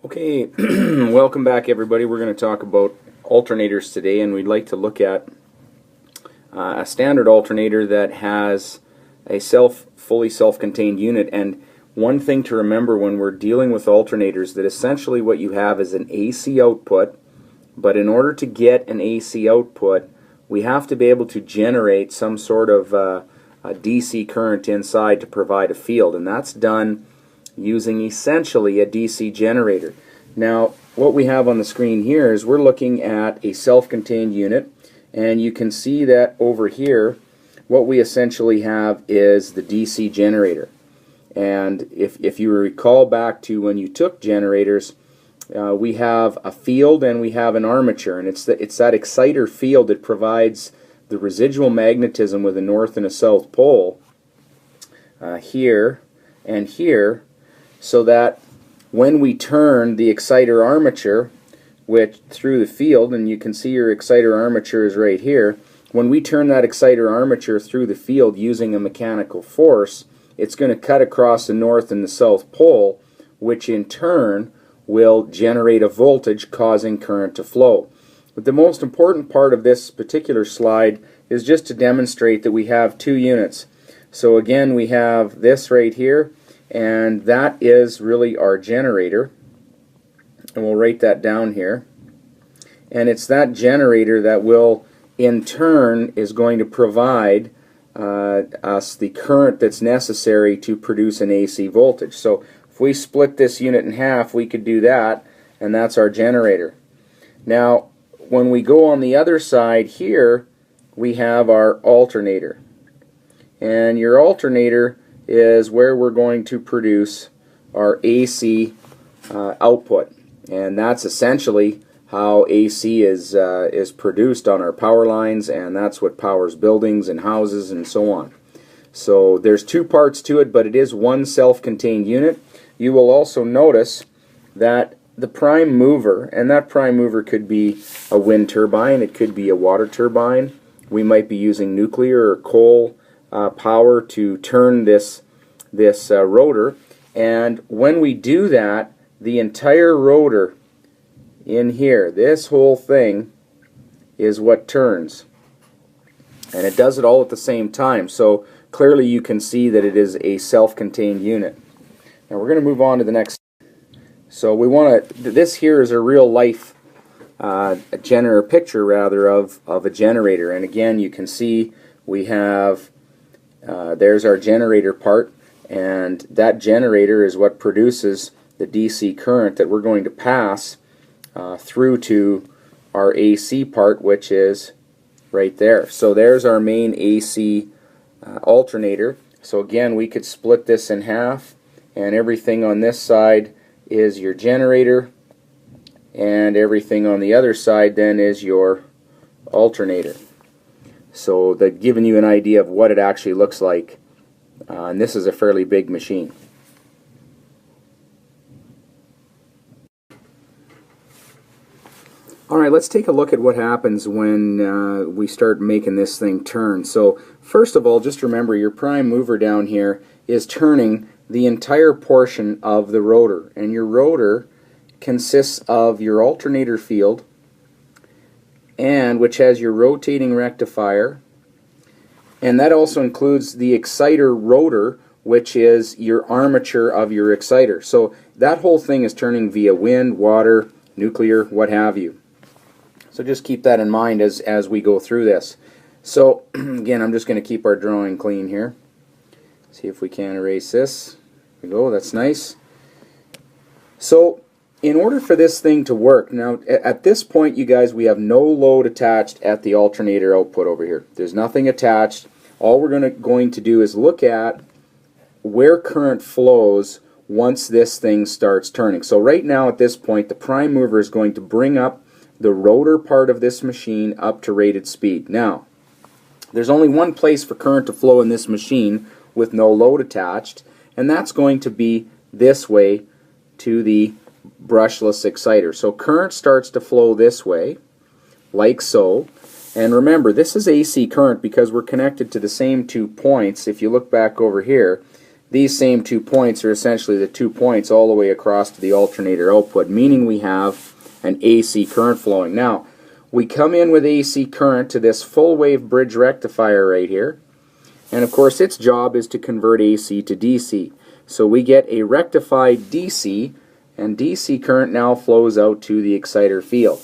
Okay, welcome back everybody. We're going to talk about alternators today, and we'd like to look at a standard alternator that has a fully self-contained unit. And one thing to remember when we're dealing with alternators, that essentially what you have is an AC output, but in order to get an AC output, we have to be able to generate some sort of a DC current inside to provide a field, and that's done using essentially a DC generator. Now, what we have on the screen here is we're looking at a self-contained unit, and you can see that over here what we essentially have is the DC generator. And if you recall back to when you took generators, we have a field and we have an armature, and it's that exciter field that provides the residual magnetism with a north and a south pole here and here, so that when we turn the exciter armature through the field, and you can see your exciter armature is right here, when we turn that exciter armature through the field using a mechanical force, it's going to cut across the north and the south pole, which in turn will generate a voltage causing current to flow. But the most important part of this particular slide is just to demonstrate that we have two units. So again, we have this right here, and that is really our generator, and we'll write that down here. And it's that generator that will in turn is going to provide us the current that's necessary to produce an AC voltage. So if we split this unit in half, we could do that, and that's our generator. Now when we go on the other side here, we have our alternator, and your alternator is where we're going to produce our AC output, and that's essentially how AC is produced on our power lines, and that's what powers buildings and houses and so on. So there's two parts to it, but it is one self-contained unit. You will also notice that the prime mover, and that prime mover could be a wind turbine, it could be a water turbine. We might be using nuclear or coal power to turn this rotor, and when we do that, the entire rotor in here, this whole thing is what turns, and it does it all at the same time. So clearly you can see that it is a self-contained unit. Now we're going to move on to the next. So we want to, this here is a real life picture rather of a generator, and again you can see we have there's our generator part, and that generator is what produces the DC current that we're going to pass through to our AC part, which is right there. So there's our main AC alternator. So again, we could split this in half, and everything on this side is your generator, and everything on the other side then is your alternator. So that giving you an idea of what it actually looks like, and this is a fairly big machine. Alright, let's take a look at what happens when we start making this thing turn. So first of all, just remember your prime mover down here is turning the entire portion of the rotor, and your rotor consists of your alternator field, and which has your rotating rectifier, and that also includes the exciter rotor, which is your armature of your exciter. So that whole thing is turning via wind, water, nuclear, what have you. So just keep that in mind as we go through this. So again, I'm just going to keep our drawing clean here. See if we can erase this. There we go, that's nice. So in order for this thing to work, now at this point you guys, we have no load attached at the alternator output over here. There's nothing attached. All we're going to do is look at where current flows once this thing starts turning. So right now at this point, the prime mover is going to bring up the rotor part of this machine up to rated speed. Now there's only one place for current to flow in this machine with no load attached, and that's going to be this way to the brushless exciter. So current starts to flow this way, like so. And remember, this is AC current because we're connected to the same 2 points. If you look back over here, these same 2 points are essentially the 2 points all the way across to the alternator output, meaning we have an AC current flowing. Now, we come in with AC current to this full wave bridge rectifier right here, and of course its job is to convert AC to DC. So we get a rectified DC, and DC current now flows out to the exciter field.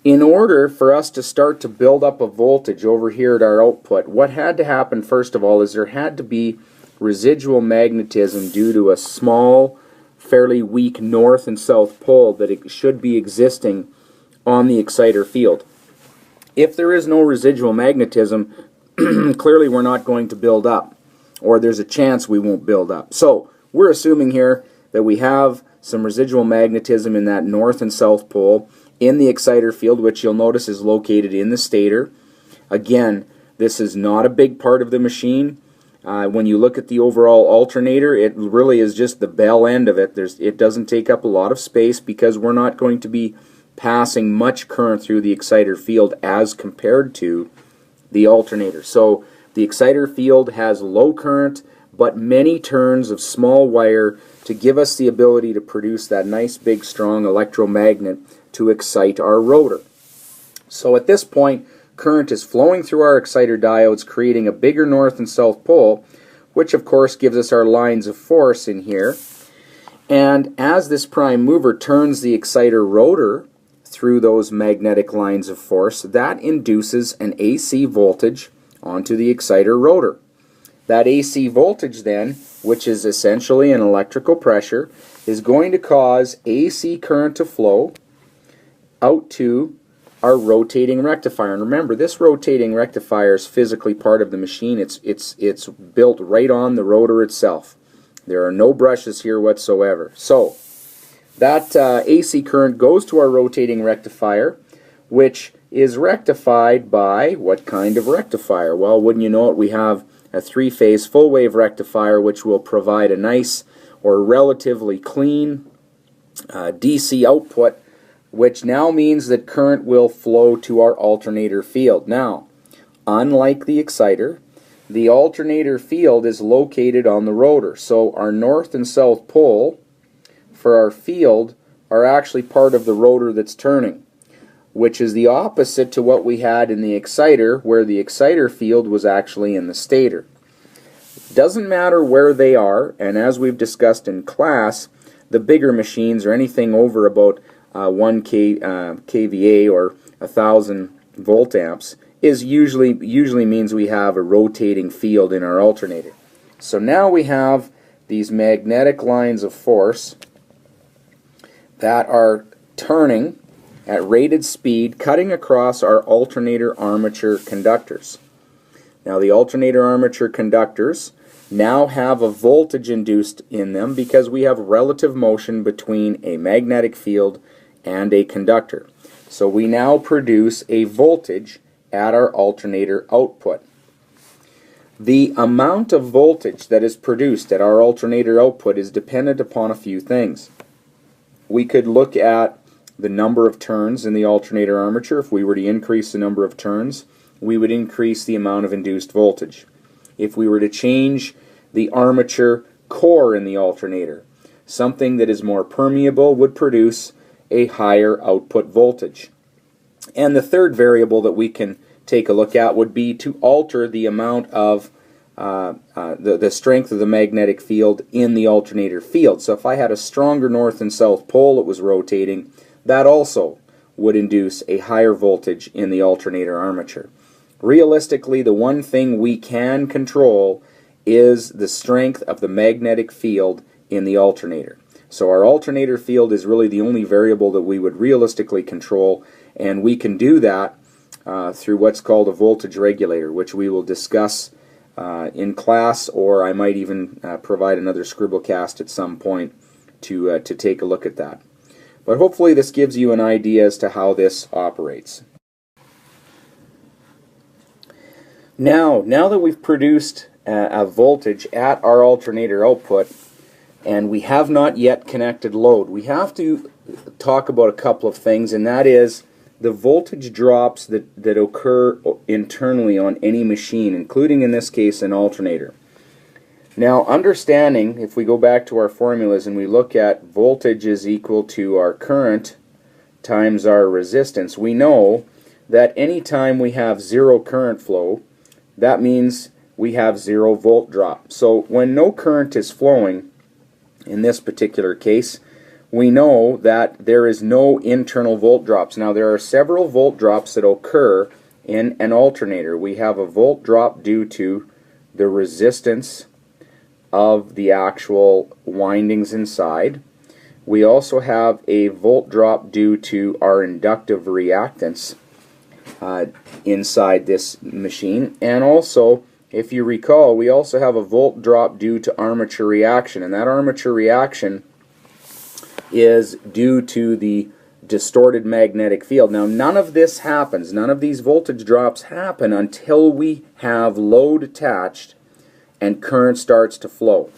In order for us to start to build up a voltage over here at our output, what had to happen first of all is there had to be residual magnetism due to a small, fairly weak north and south pole that it should be existing on the exciter field. If there is no residual magnetism, clearly we're not going to build up, or there's a chance we won't build up. So we're assuming here that we have some residual magnetism in that north and south pole in the exciter field, which you'll notice is located in the stator. Again, this is not a big part of the machine. When you look at the overall alternator, it really is just the bell end of it. It doesn't take up a lot of space because we're not going to be passing much current through the exciter field as compared to the alternator. So the exciter field has low current but many turns of small wire to give us the ability to produce that nice big strong electromagnet to excite our rotor. So at this point, current is flowing through our exciter diodes, creating a bigger north and south pole, which of course gives us our lines of force in here. And as this prime mover turns the exciter rotor through those magnetic lines of force, that induces an AC voltage onto the exciter rotor. That AC voltage then, which is essentially an electrical pressure, is going to cause AC current to flow out to our rotating rectifier. And remember, this rotating rectifier is physically part of the machine. It's built right on the rotor itself. There are no brushes here whatsoever. So that AC current goes to our rotating rectifier, which is rectified by what kind of rectifier? Well, wouldn't you know it, we have a three-phase full wave rectifier, which will provide a nice or relatively clean DC output, which now means that current will flow to our alternator field. Now, unlike the exciter, the alternator field is located on the rotor, so our north and south pole for our field are actually part of the rotor that's turning, which is the opposite to what we had in the exciter, where the exciter field was actually in the stator. Doesn't matter where they are, and as we've discussed in class, the bigger machines or anything over about 1 kVA or 1,000 volt amps is usually means we have a rotating field in our alternator. So now we have these magnetic lines of force that are turning at rated speed, cutting across our alternator armature conductors. Now the alternator armature conductors now have a voltage induced in them because we have relative motion between a magnetic field and a conductor. So we now produce a voltage at our alternator output. The amount of voltage that is produced at our alternator output is dependent upon a few things. We could look at the number of turns in the alternator armature. If we were to increase the number of turns, we would increase the amount of induced voltage. If we were to change the armature core in the alternator, something that is more permeable would produce a higher output voltage. And the third variable that we can take a look at would be to alter the amount of the strength of the magnetic field in the alternator field. So if I had a stronger north and south pole that was rotating, that also would induce a higher voltage in the alternator armature. Realistically, the one thing we can control is the strength of the magnetic field in the alternator. So our alternator field is really the only variable that we would realistically control, and we can do that through what's called a voltage regulator, which we will discuss in class, or I might even provide another scribblecast at some point to take a look at that. But hopefully this gives you an idea as to how this operates. Now that we've produced a voltage at our alternator output, and we have not yet connected load, we have to talk about a couple of things, and that is the voltage drops that occur internally on any machine, including in this case an alternator. Now, understanding, if we go back to our formulas and we look at voltage is equal to our current times our resistance, we know that anytime we have zero current flow, that means we have 0 volt drop. So when no current is flowing, in this particular case, we know that there is no internal volt drops. Now, there are several volt drops that occur in an alternator. We have a volt drop due to the resistance of the actual windings inside. We also have a volt drop due to our inductive reactance inside this machine. And also, if you recall, we also have a volt drop due to armature reaction, and that armature reaction is due to the distorted magnetic field. Now, none of this happens, none of these voltage drops happen until we have load attached and current starts to flow.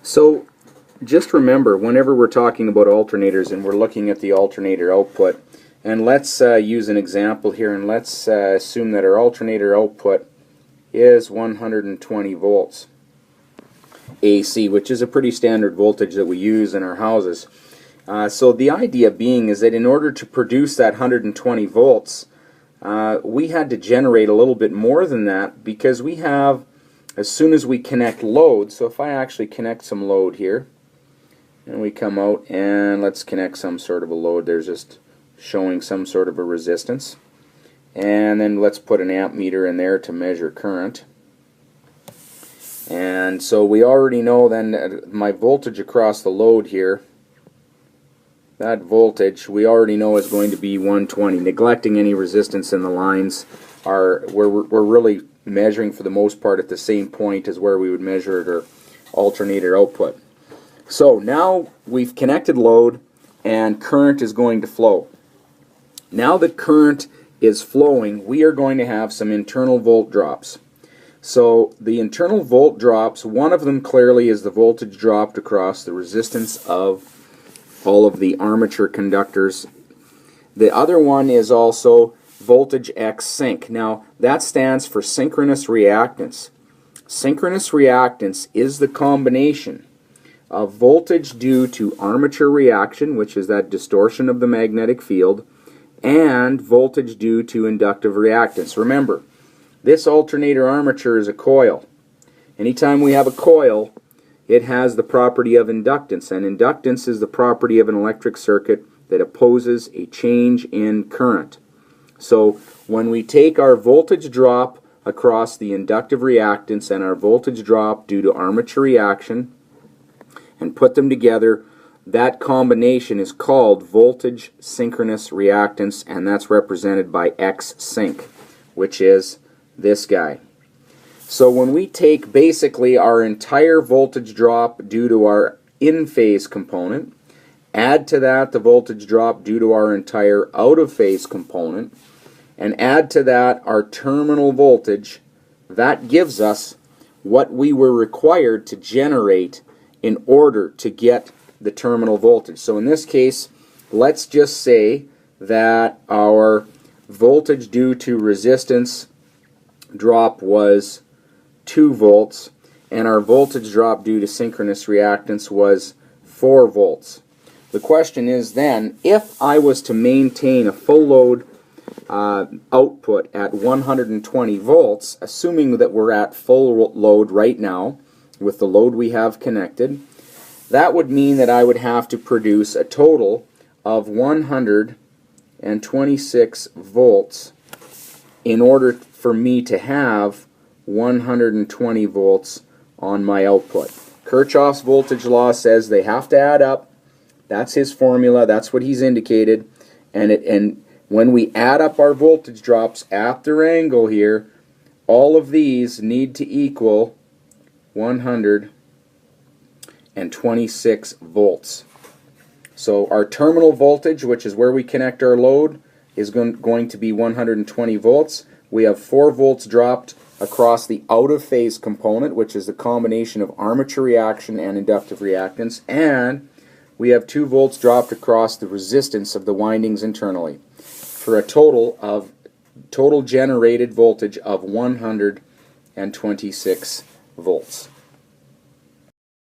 So just remember, whenever we're talking about alternators and we're looking at the alternator output, and let's use an example here, and let's assume that our alternator output is 120 volts AC, which is a pretty standard voltage that we use in our houses. So the idea being is that in order to produce that 120 volts, we had to generate a little bit more than that, because we have, as soon as we connect load, so if I actually connect some load here, and we come out and let's connect some sort of a load, there's just showing some sort of a resistance, and then let's put an amp meter in there to measure current. And so we already know then that my voltage across the load here, that voltage we already know is going to be 120. Neglecting any resistance in the lines, we're really measuring for the most part at the same point as where we would measure at our alternator output. So now we've connected load and current is going to flow. Now that current is flowing, we are going to have some internal volt drops. So the internal volt drops, one of them clearly is the voltage dropped across the resistance of all of the armature conductors. The other one is also voltage X sync. Now that stands for synchronous reactance. Synchronous reactance is the combination of voltage due to armature reaction, which is that distortion of the magnetic field, and voltage due to inductive reactance. Remember, this alternator armature is a coil. Anytime we have a coil, it has the property of inductance, and inductance is the property of an electric circuit that opposes a change in current. So when we take our voltage drop across the inductive reactance and our voltage drop due to armature reaction and put them together, that combination is called voltage synchronous reactance, and that's represented by X sync, which is this guy. So when we take basically our entire voltage drop due to our in-phase component, add to that the voltage drop due to our entire out-of-phase component, and add to that our terminal voltage, that gives us what we were required to generate in order to get the terminal voltage. So in this case, let's just say that our voltage due to resistance drop was 2 volts and our voltage drop due to synchronous reactance was 4 volts. The question is then, if I was to maintain a full load output at 120 volts, assuming that we're at full load right now with the load we have connected, that would mean that I would have to produce a total of 126 volts in order for me to have 120 volts on my output. Kirchhoff's voltage law says they have to add up. That's his formula. That's what he's indicated. And when we add up our voltage drops at their angle here, all of these need to equal 126 volts. So our terminal voltage, which is where we connect our load, is going to be 120 volts. We have 4 volts dropped across the out-of-phase component, which is the combination of armature reaction and inductive reactance, and we have 2 volts dropped across the resistance of the windings internally, for a total generated voltage of 126 and 26 volts.